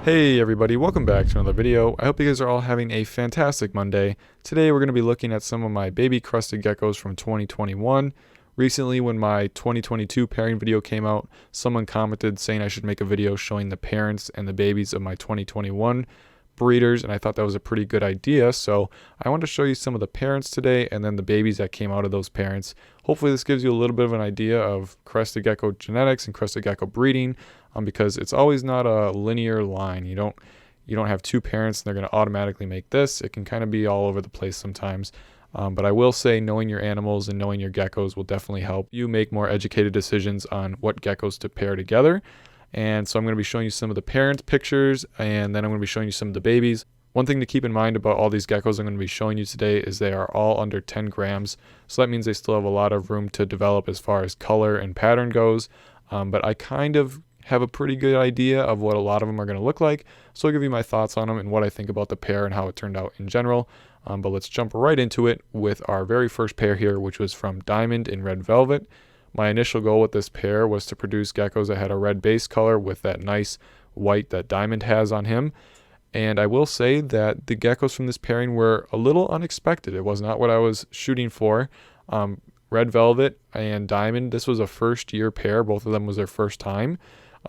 Hey everybody, welcome back to another video. I hope you guys are all having a fantastic Monday. Today we're going to be looking at some of my baby crested geckos from 2021. Recently when my 2022 pairing video came out, someone commented saying I should make a video showing the parents and the babies of my 2021 breeders, and I thought that was a pretty good idea. So I want to show you some of the parents today and then the babies that came out of those parents. Hopefully this gives you a little bit of an idea of crested gecko genetics and crested gecko breeding, because it's always not a linear line. You don't have two parents and they're going to automatically make this. It can kind of be all over the place sometimes. But I will say knowing your animals and knowing your geckos will definitely help you make more educated decisions on what geckos to pair together. And so I'm going to be showing you some of the parent pictures, and then I'm going to be showing you some of the babies. One thing to keep in mind about all these geckos I'm going to be showing you today is they are all under 10 grams. So that means they still have a lot of room to develop as far as color and pattern goes. But I kind of have a pretty good idea of what a lot of them are going to look like. So I'll give you my thoughts on them and what I think about the pair and how it turned out in general. But let's jump right into it with our very first pair here, which was from Diamond in Red Velvet. My initial goal with this pair was to produce geckos that had a red base color with that nice white that Diamond has on him. And I will say that the geckos from this pairing were a little unexpected. It was not what I was shooting for. Red Velvet and Diamond, this was a first year pair. Both of them was their first time.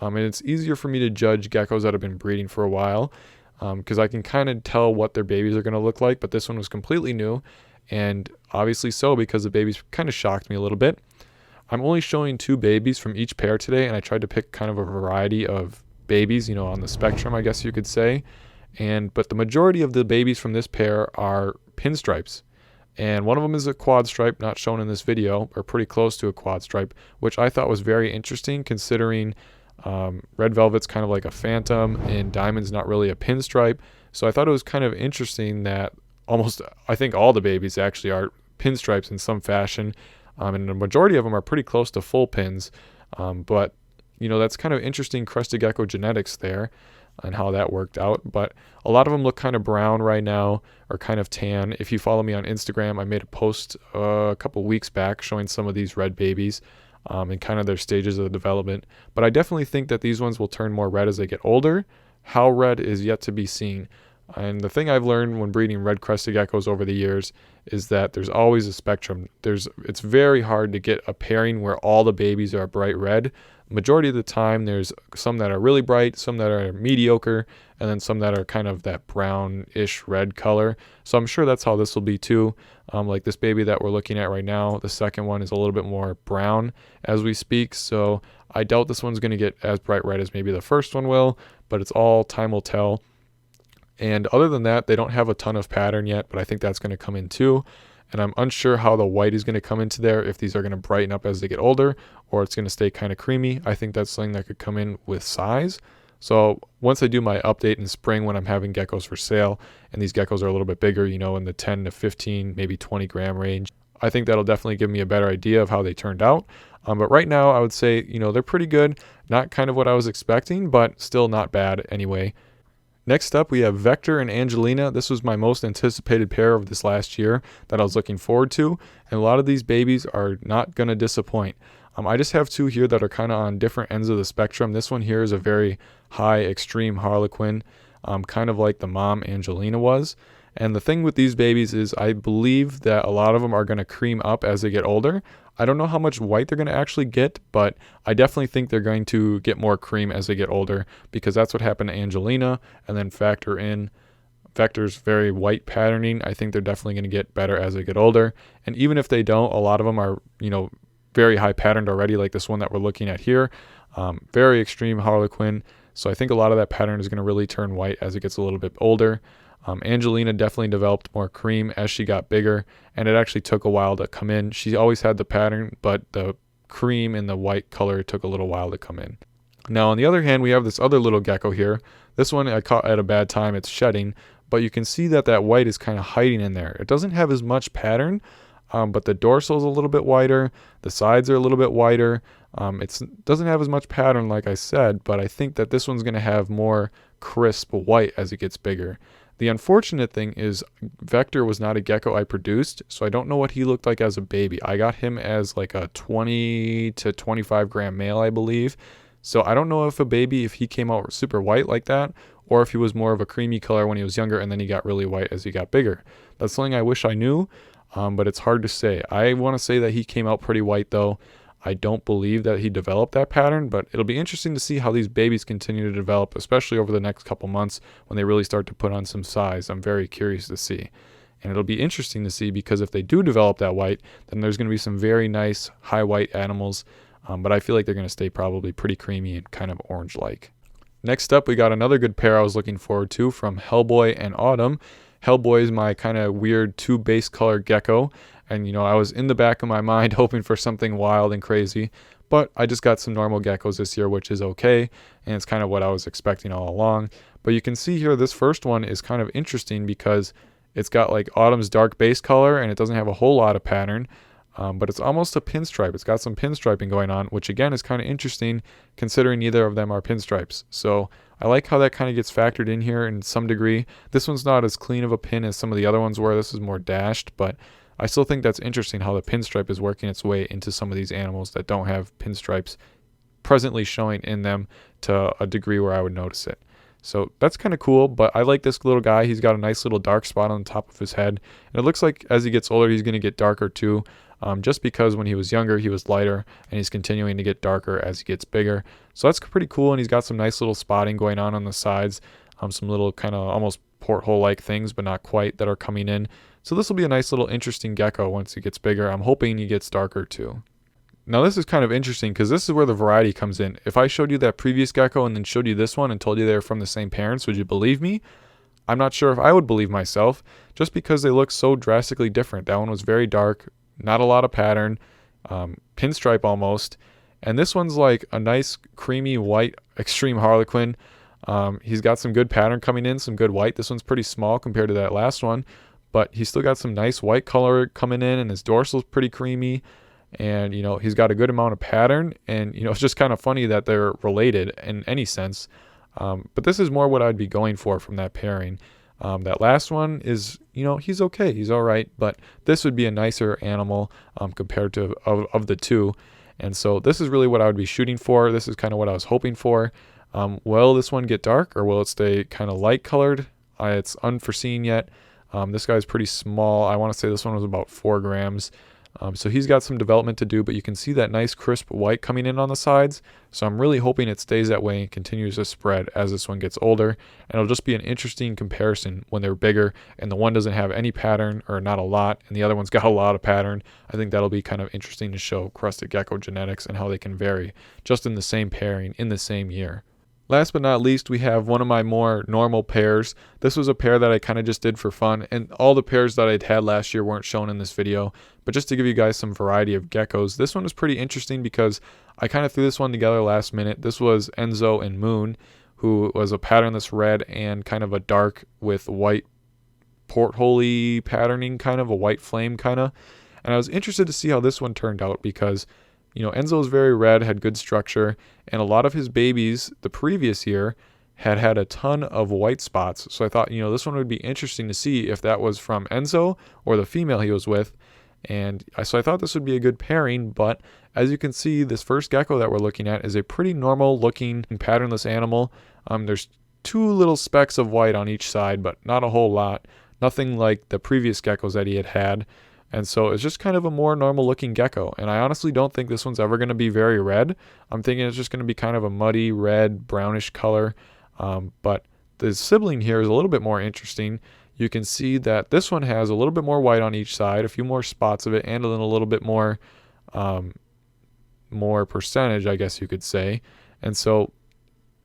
And it's easier for me to judge geckos that have been breeding for a while, because I can kind of tell what their babies are going to look like. But this one was completely new, and obviously so, because the babies kind of shocked me a little bit. I'm only showing two babies from each pair today, and I tried to pick kind of a variety of babies, on the spectrum, I guess you could say. But the majority of the babies from this pair are pinstripes. And one of them is a quad stripe, not shown in this video, or pretty close to a quad stripe, which I thought was very interesting considering Red Velvet's kind of like a phantom and Diamond's not really a pinstripe. So I thought it was kind of interesting that I think all the babies actually are pinstripes in some fashion. And the majority of them are pretty close to full pins. But that's kind of interesting crested gecko genetics there and how that worked out. But a lot of them look kind of brown right now, or kind of tan. If you follow me on Instagram, I made a post a couple weeks back showing some of these red babies and kind of their stages of development. But I definitely think that these ones will turn more red as they get older. How red is yet to be seen. And the thing I've learned when breeding red crested geckos over the years is that there's always a spectrum. It's very hard to get a pairing where all the babies are bright red. Majority of the time, there's some that are really bright, some that are mediocre, and then some that are kind of that brownish red color. So I'm sure that's how this will be too. Like this baby that we're looking at right now, the second one is a little bit more brown as we speak. So I doubt this one's going to get as bright red as maybe the first one will, but it's all time will tell. And other than that, they don't have a ton of pattern yet, but I think that's going to come in too. And I'm unsure how the white is going to come into there, if these are going to brighten up as they get older, or it's going to stay kind of creamy. I think that's something that could come in with size. So once I do my update in spring when I'm having geckos for sale, and these geckos are a little bit bigger, in the 10 to 15, maybe 20 gram range, I think that'll definitely give me a better idea of how they turned out. But right now I would say, they're pretty good. Not kind of what I was expecting, but still not bad anyway. Next up, we have Vector and Angelina. This was my most anticipated pair of this last year that I was looking forward to. And a lot of these babies are not going to disappoint. I just have two here that are kind of on different ends of the spectrum. This one here is a very high extreme Harlequin, kind of like the mom Angelina was. And the thing with these babies is I believe that a lot of them are going to cream up as they get older. I don't know how much white they're going to actually get, but I definitely think they're going to get more cream as they get older, because that's what happened to Angelina. And then factor in Vector's very white patterning, I think they're definitely going to get better as they get older. And even if they don't, a lot of them are, very high patterned already, like this one that we're looking at here. Very extreme Harlequin. So I think a lot of that pattern is going to really turn white as it gets a little bit older. Angelina definitely developed more cream as she got bigger, and it actually took a while to come in. She always had the pattern, but the cream and the white color took a little while to come in. Now, on the other hand, we have this other little gecko here. This one I caught at a bad time. It's shedding, but you can see that white is kind of hiding in there. It doesn't have as much pattern, but the dorsal is a little bit wider. The sides are a little bit wider. It doesn't have as much pattern, like I said, but I think that this one's going to have more crisp white as it gets bigger. The unfortunate thing is Vector was not a gecko I produced, so I don't know what he looked like as a baby. I got him as like a 20 to 25 gram male, I believe. So I don't know if he came out super white like that, or if he was more of a creamy color when he was younger and then he got really white as he got bigger. That's something I wish I knew, but it's hard to say. I want to say that he came out pretty white though. I don't believe that he developed that pattern, but it'll be interesting to see how these babies continue to develop, especially over the next couple months when they really start to put on some size. I'm very curious to see. And it'll be interesting to see because if they do develop that white, then there's going to be some very nice high white animals, but I feel like they're going to stay probably pretty creamy and kind of orange-like. Next up, we got another good pair I was looking forward to from Hellboy and Autumn. Hellboy is my kind of weird two base color gecko. And, I was in the back of my mind hoping for something wild and crazy, but I just got some normal geckos this year, which is okay. And it's kind of what I was expecting all along. But you can see here, this first one is kind of interesting because it's got like Autumn's dark base color and it doesn't have a whole lot of pattern, but it's almost a pinstripe. It's got some pinstriping going on, which again is kind of interesting considering neither of them are pinstripes. So I like how that kind of gets factored in here in some degree. This one's not as clean of a pin as some of the other ones were. This is more dashed, but I still think that's interesting how the pinstripe is working its way into some of these animals that don't have pinstripes presently showing in them to a degree where I would notice it. So that's kind of cool, but I like this little guy. He's got a nice little dark spot on the top of his head. And it looks like as he gets older, he's going to get darker too, just because when he was younger, he was lighter, and he's continuing to get darker as he gets bigger. So that's pretty cool, and he's got some nice little spotting going on the sides, some little kind of almost porthole-like things, but not quite, that are coming in. So this will be a nice little interesting gecko once he gets bigger. I'm hoping he gets darker too. Now this is kind of interesting because this is where the variety comes in. If I showed you that previous gecko and then showed you this one and told you they were from the same parents, would you believe me? I'm not sure if I would believe myself just because they look so drastically different. That one was very dark, not a lot of pattern, pinstripe almost. And this one's like a nice creamy white extreme Harlequin. He's got some good pattern coming in, some good white. This one's pretty small compared to that last one, but he's still got some nice white color coming in, and his dorsal's pretty creamy. And, he's got a good amount of pattern, and, it's just kind of funny that they're related in any sense. But this is more what I'd be going for from that pairing. That last one is, he's okay. He's all right. But this would be a nicer animal compared to of the two. And so this is really what I would be shooting for. This is kind of what I was hoping for. Will this one get dark, or will it stay kind of light colored? It's unforeseen yet. This guy's pretty small. I want to say this one was about 4 grams. So he's got some development to do, but you can see that nice crisp white coming in on the sides. So I'm really hoping it stays that way and continues to spread as this one gets older. And it'll just be an interesting comparison when they're bigger and the one doesn't have any pattern or not a lot, and the other one's got a lot of pattern. I think that'll be kind of interesting to show crested gecko genetics and how they can vary just in the same pairing in the same year. Last but not least, we have one of my more normal pairs. This was a pair that I kind of just did for fun, and all the pairs that I'd had last year weren't shown in this video, but just to give you guys some variety of geckos. This one was pretty interesting because I kind of threw this one together last minute. This was Enzo and Moon, who was a patternless red and kind of a dark with white porthole patterning, kind of a white flame kind of. And I was interested to see how this one turned out because Enzo was very red, had good structure, and a lot of his babies the previous year had a ton of white spots. So I thought, this one would be interesting to see if that was from Enzo or the female he was with. And so I thought this would be a good pairing, but as you can see, this first gecko that we're looking at is a pretty normal looking patternless animal. There's 2 little specks of white on each side, but not a whole lot. Nothing like the previous geckos that he had. And so it's just kind of a more normal looking gecko. And I honestly don't think this one's ever going to be very red. I'm thinking it's just going to be kind of a muddy red brownish color. But the sibling here is a little bit more interesting. You can see that this one has a little bit more white on each side, a few more spots of it, and then a little bit more percentage, I guess you could say. And so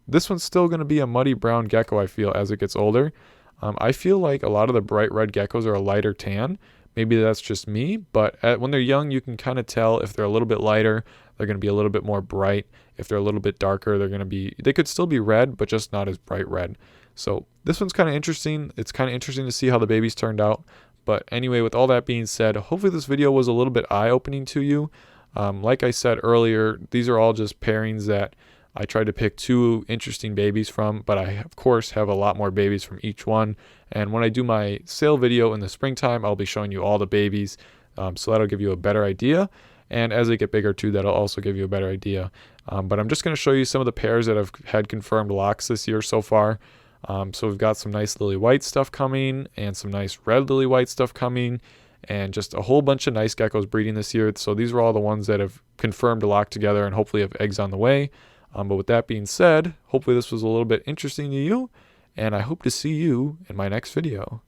this one's still going to be a muddy brown gecko, I feel, as it gets older. I feel like a lot of the bright red geckos are a lighter tan. Maybe that's just me, but when they're young, you can kind of tell if they're a little bit lighter, they're going to be a little bit more bright. If they're a little bit darker, they could still be red, but just not as bright red. So this one's kind of interesting. It's kind of interesting to see how the babies turned out. But anyway, with all that being said, hopefully this video was a little bit eye-opening to you. Like I said earlier, these are all just pairings that I tried to pick 2 interesting babies from, but I, of course, have a lot more babies from each one. And when I do my sale video in the springtime, I'll be showing you all the babies. So that'll give you a better idea. And as they get bigger too, that'll also give you a better idea. But I'm just going to show you some of the pairs that have had confirmed locks this year so far. So we've got some nice lily white stuff coming and some nice red lily white stuff coming, and just a whole bunch of nice geckos breeding this year. So these are all the ones that have confirmed to lock together and hopefully have eggs on the way. But with that being said, hopefully this was a little bit interesting to you, and I hope to see you in my next video.